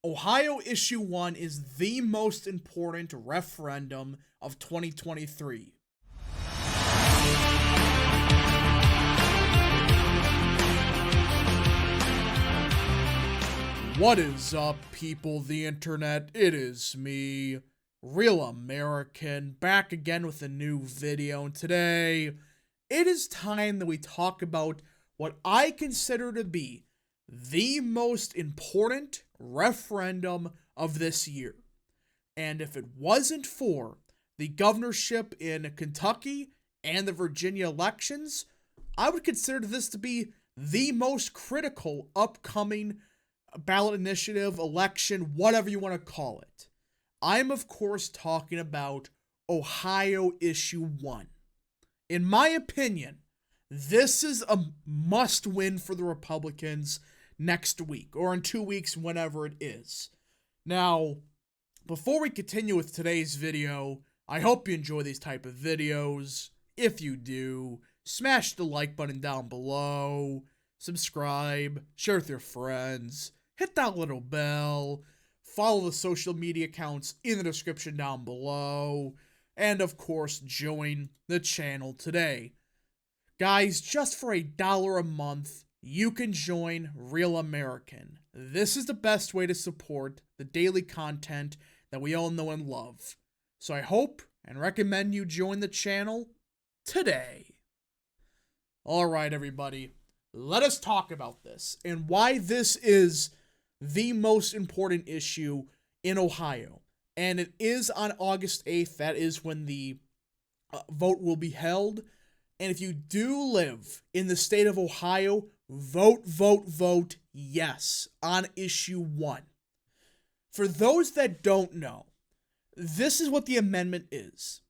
Ohio Issue 1 is the most important referendum of 2023. What is up, people of the internet? It is me, Real American, back again with a new video. And today, it is time that we talk about what I consider to be the most important referendum of this year. And if it wasn't for the governorship in Kentucky and the Virginia elections, I would consider this to be the most critical upcoming ballot initiative, election, whatever you want to call it. I'm, of course, talking about Ohio Issue 1. In my opinion, this is a must-win for the Republicans next week, or in 2 weeks, whenever it is. Now, before we continue with today's video, I hope you enjoy these type of videos. If you do, smash the like button down below, subscribe, share with your friends, hit that little bell, follow the social media accounts in the description down below, and of course, join the channel today. Guys, just for $1 a month, you can join Real American. This is the best way to support the daily content that we all know and love. So I hope and recommend you join the channel today. Alright, everybody, let us talk about this and why this is the most important issue in Ohio. And it is on August 8th. That is when the vote will be held. And if you do live in the state of Ohio, vote yes on Issue 1. For those that don't know, this is what the amendment is.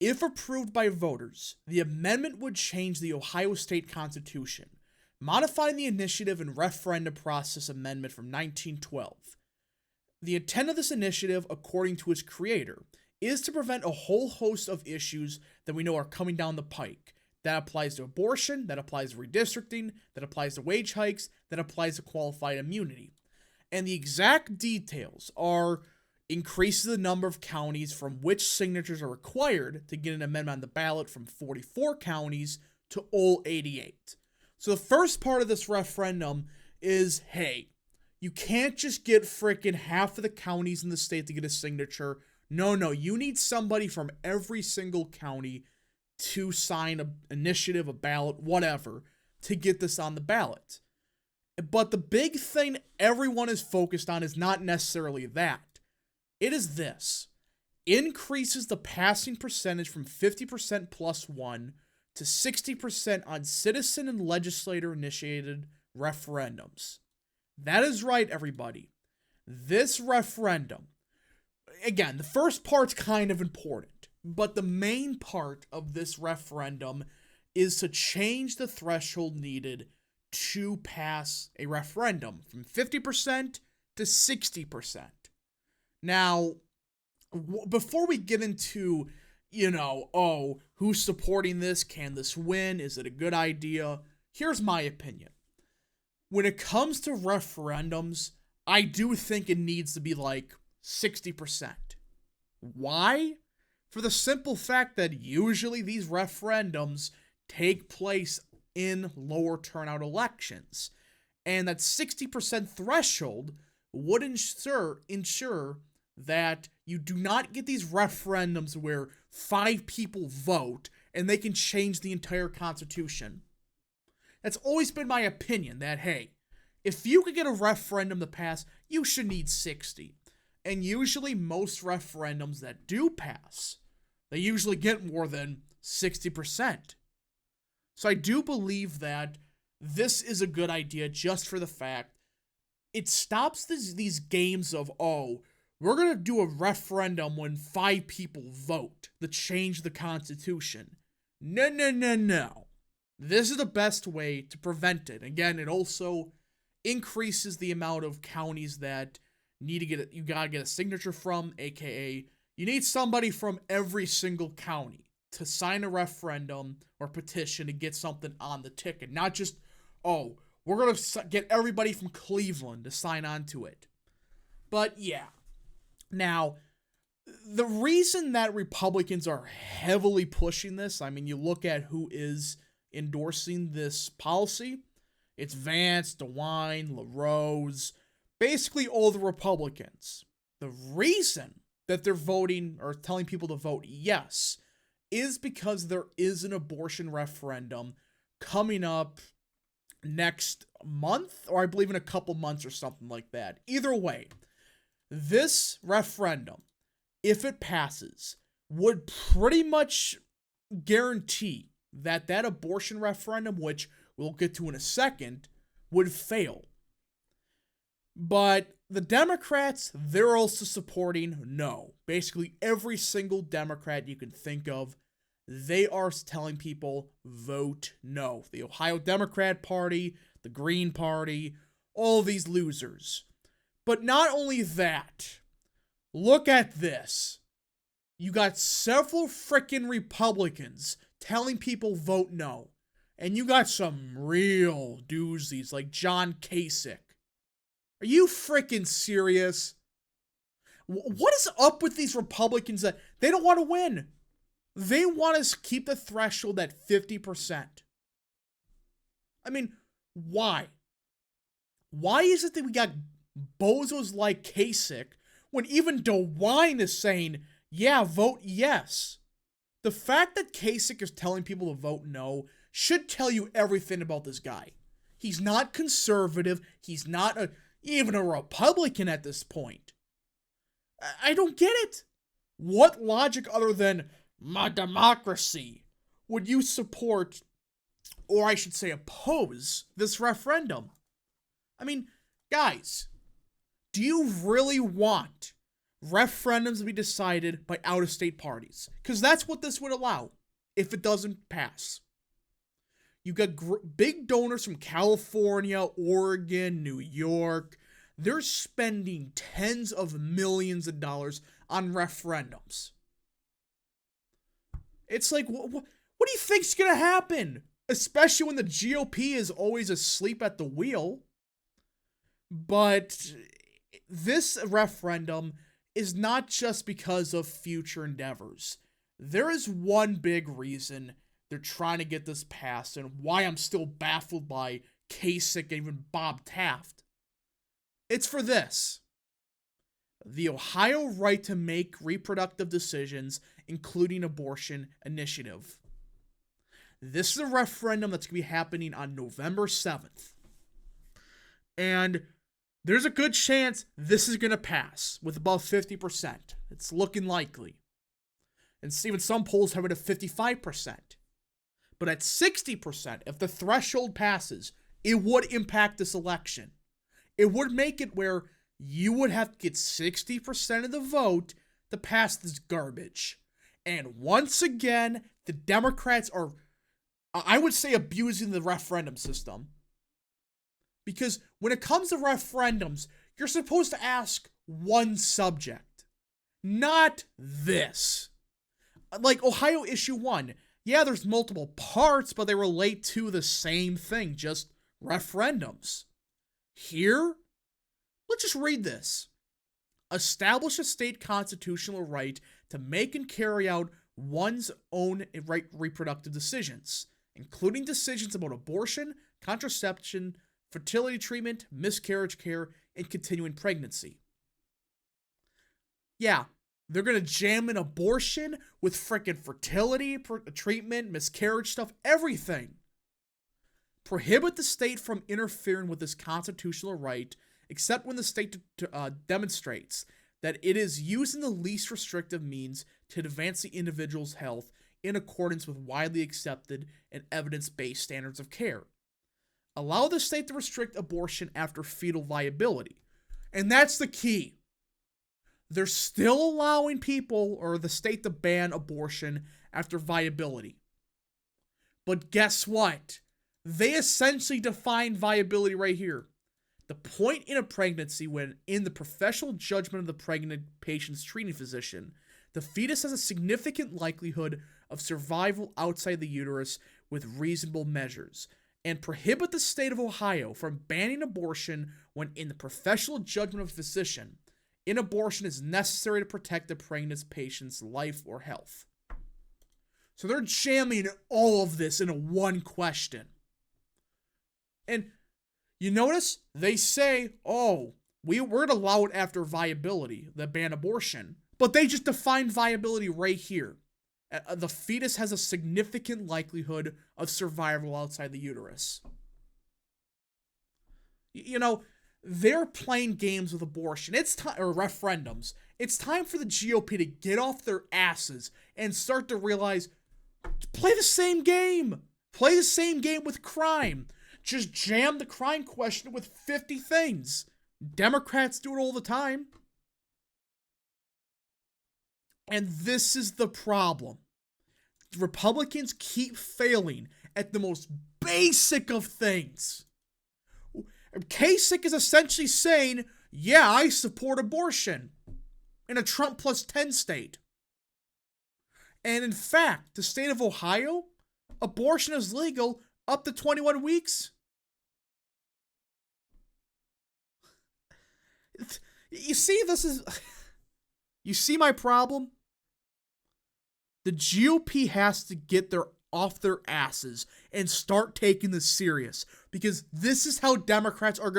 If approved by voters, the amendment would change the Ohio State Constitution, modifying the initiative and referendum process amendment from 1912. The intent of this initiative, according to its creator, is to prevent a whole host of issues that we know are coming down the pike. That applies to abortion, that applies to redistricting, that applies to wage hikes, that applies to qualified immunity. And the exact details are increases the number of counties from which signatures are required to get an amendment on the ballot from 44 counties to all 88. So the first part of this referendum is, hey, you can't just get frickin' half of the counties in the state to get a signature. No, you need somebody from every single county to sign an initiative, a ballot, whatever, to get this on the ballot. But the big thing everyone is focused on is not necessarily that. It is this. Increases the passing percentage from 50% plus 1 to 60% on citizen and legislator-initiated referendums. That is right, everybody. This referendum, again, the first part's kind of important, but the main part of this referendum is to change the threshold needed to pass a referendum from 50% to 60%. Now, before we get into, who's supporting this, can this win, is it a good idea, here's my opinion. When it comes to referendums, I do think it needs to be like 60%. Why? For the simple fact that usually these referendums take place in lower turnout elections. And that 60% threshold would ensure that you do not get these referendums where 5 people vote and they can change the entire Constitution. That's always been my opinion, that, hey, if you could get a referendum to pass, you should need 60. And usually most referendums that do pass, they usually get more than 60%. So I do believe that this is a good idea just for the fact it stops these games of, we're going to do a referendum when 5 people vote to change the Constitution. No. This is the best way to prevent it. Again, it also increases the amount of counties that you gotta get a signature from, aka you need somebody from every single county to sign a referendum or petition to get something on the ticket. Not just, we're going to get everybody from Cleveland to sign on to it. But yeah. Now, the reason that Republicans are heavily pushing this, I mean, you look at who is endorsing this policy. It's Vance, DeWine, LaRose, basically all the Republicans. The reason that they're voting or telling people to vote yes is because there is an abortion referendum coming up next month, or I believe in a couple months or something like that. Either way, this referendum, if it passes, would pretty much guarantee that that abortion referendum, which we'll get to in a second, would fail. But the Democrats, they're also supporting no. Basically, every single Democrat you can think of, they are telling people vote no. The Ohio Democrat Party, the Green Party, all these losers. But not only that, look at this. You got several frickin' Republicans telling people vote no. And you got some real doozies like John Kasich. Are you frickin' serious? What is up with these Republicans that they don't want to win? They want to keep the threshold at 50%. I mean, why? Why is it that we got bozos like Kasich when even DeWine is saying, yeah, vote yes? The fact that Kasich is telling people to vote no should tell you everything about this guy. He's not conservative. He's not even a Republican at this point. I don't get it. What logic other than my democracy would you support, or I should say oppose, this referendum? I mean, guys, do you really want referendums to be decided by out-of-state parties? Because that's what this would allow if it doesn't pass. You got big donors from California, Oregon, New York. They're spending tens of millions of dollars on referendums. It's like, what do you think's going to happen? Especially when the GOP is always asleep at the wheel. But this referendum is not just because of future endeavors. There is one big reason they're trying to get this passed, and why I'm still baffled by Kasich and even Bob Taft. It's for this. The Ohio Right to Make Reproductive Decisions, including abortion initiative. This is a referendum that's going to be happening on November 7th. And there's a good chance this is going to pass with about 50%. It's looking likely. And even some polls have it at 55%. But at 60%, if the threshold passes, it would impact this election. It would make it where you would have to get 60% of the vote to pass this garbage. And once again, the Democrats are, I would say, abusing the referendum system. Because when it comes to referendums, you're supposed to ask one subject, not this. Like Ohio Issue 1. Yeah, there's multiple parts, but they relate to the same thing, just referendums. Here, let's just read this. Establish a state constitutional right to make and carry out one's own reproductive decisions, including decisions about abortion, contraception, fertility treatment, miscarriage care, and continuing pregnancy. Yeah, they're going to jam in abortion with frickin' fertility treatment, miscarriage stuff, everything. Prohibit the state from interfering with this constitutional right, except when the state demonstrates that it is using the least restrictive means to advance the individual's health in accordance with widely accepted and evidence-based standards of care. Allow the state to restrict abortion after fetal viability. And that's the key. They're still allowing people or the state to ban abortion after viability. But guess what? They essentially define viability right here. The point in a pregnancy when, in the professional judgment of the pregnant patient's treating physician, the fetus has a significant likelihood of survival outside the uterus with reasonable measures, and prohibit the state of Ohio from banning abortion when, in the professional judgment of a physician, an abortion is necessary to protect the pregnant patient's life or health. So they're jamming all of this into one question. And you notice they say, oh, we're going to allow it after viability, the ban abortion. But they just define viability right here. The fetus has a significant likelihood of survival outside the uterus. You know, they're playing games with abortion. It's time, or referendums. It's time for the GOP to get off their asses and start to realize, play the same game. Play the same game with crime. Just jam the crime question with 50 things. Democrats do it all the time. And this is the problem. Republicans keep failing at the most basic of things. Kasich is essentially saying, yeah, I support abortion in a Trump plus 10 state. And in fact, the state of Ohio, abortion is legal up to 21 weeks. You see, you see my problem? The GOP has to get off their asses and start taking this serious, because this is how Democrats are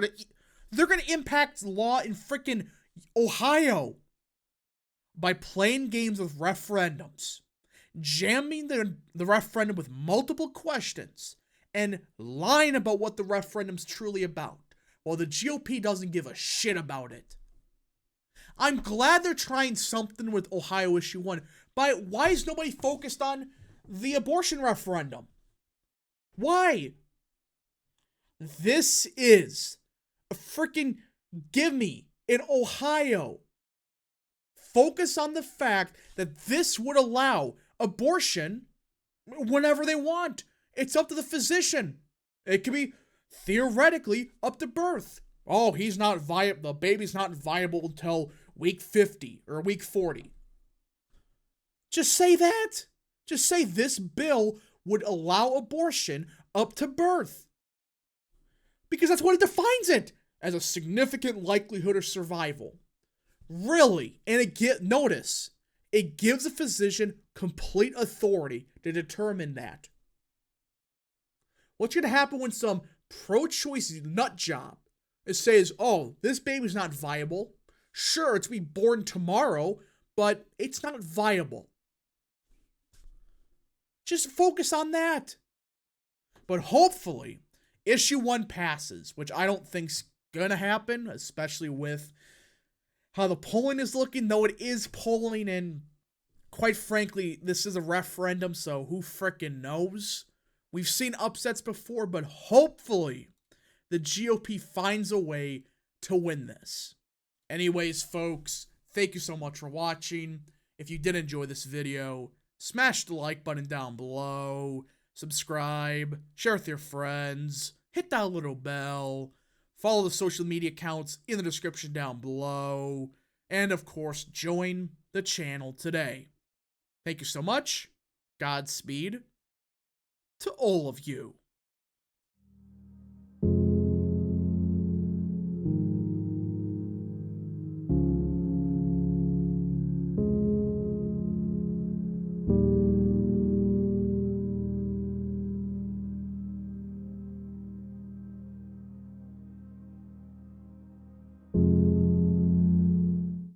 they're gonna impact law in freaking Ohio by playing games with referendums, jamming the referendum with multiple questions, and lying about what the referendum's truly about, while the GOP doesn't give a shit about it. I'm glad they're trying something with Ohio Issue 1, but why is nobody focused on the abortion referendum? Why? This is a freaking gimme in Ohio. Focus on the fact that this would allow abortion whenever they want. It's up to the physician. It could be theoretically up to birth. Oh, the baby's not viable until week 50 or week 40. Just say that. Just say this bill would allow abortion up to birth. Because that's what it defines it, as a significant likelihood of survival. Really. And notice, it gives a physician complete authority to determine that. What's going to happen when some pro-choice nut job says, oh, this baby's not viable. Sure, it's going to be born tomorrow, but it's not viable. Just focus on that. But hopefully, Issue 1 passes, which I don't think's gonna happen, especially with how the polling is looking, though it is polling, and quite frankly, this is a referendum, so who frickin' knows? We've seen upsets before, but hopefully the GOP finds a way to win this. Anyways, folks, thank you so much for watching. If you did enjoy this video, smash the like button down below, subscribe, share with your friends, hit that little bell, follow the social media accounts in the description down below, and of course, join the channel today. Thank you so much. Godspeed to all of you.